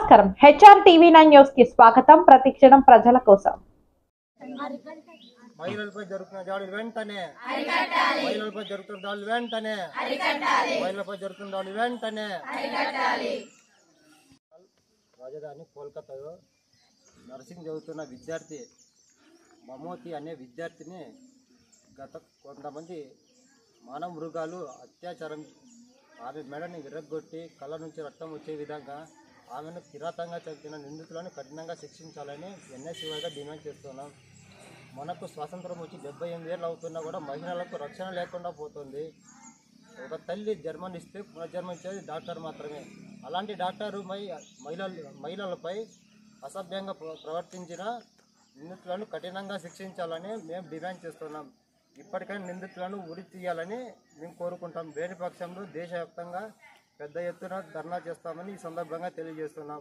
నమస్కారం HR TV9 news కి స్వాగతం. ప్రతిక్షణం ప్రజల కోసం. మహిళలపై జరుగుతున్న దాడులు వెంటనే మహిళలపై జరుగుతున్న దాడులు వెంటనే మహిళలపై జరుగుతున్న దాడులు వెంటనే రాజధాని కోల్కతాలో నర్సింగ్ చదువుతున్న విద్యార్థి మమోతి అనే విద్యార్థిని గత కొంతమంది మానవ మృగాలు అత్యాచారం ఆమె మెడని విరగ్గొట్టి కళ్ళ నుంచి రక్తం వచ్చే విధంగా ఆమెను కిరాతంగా చంపిన నిందితులను కఠినంగా శిక్షించాలని ఎన్ఎస్యూఐగా డిమాండ్ చేస్తున్నాం. మనకు స్వాతంత్రం వచ్చి 78 ఏళ్ళు అవుతున్నా కూడా మహిళలకు రక్షణ లేకుండా పోతుంది. ఒక తల్లి జన్మనిస్తే పునర్జన్మించేది డాక్టర్ మాత్రమే. అలాంటి డాక్టరు మహిళలపై అసభ్యంగా ప్రవర్తించిన నిందితులను కఠినంగా శిక్షించాలని మేము డిమాండ్ చేస్తున్నాం. ఇప్పటికైనా నిందితులను ఉరి తీయాలని మేము కోరుకుంటాం. లేని పక్షంలో దేశవ్యాప్తంగా పెద్ద ఎత్తున ధర్నా చేస్తామని ఈ సందర్భంగా తెలియజేస్తున్నాం.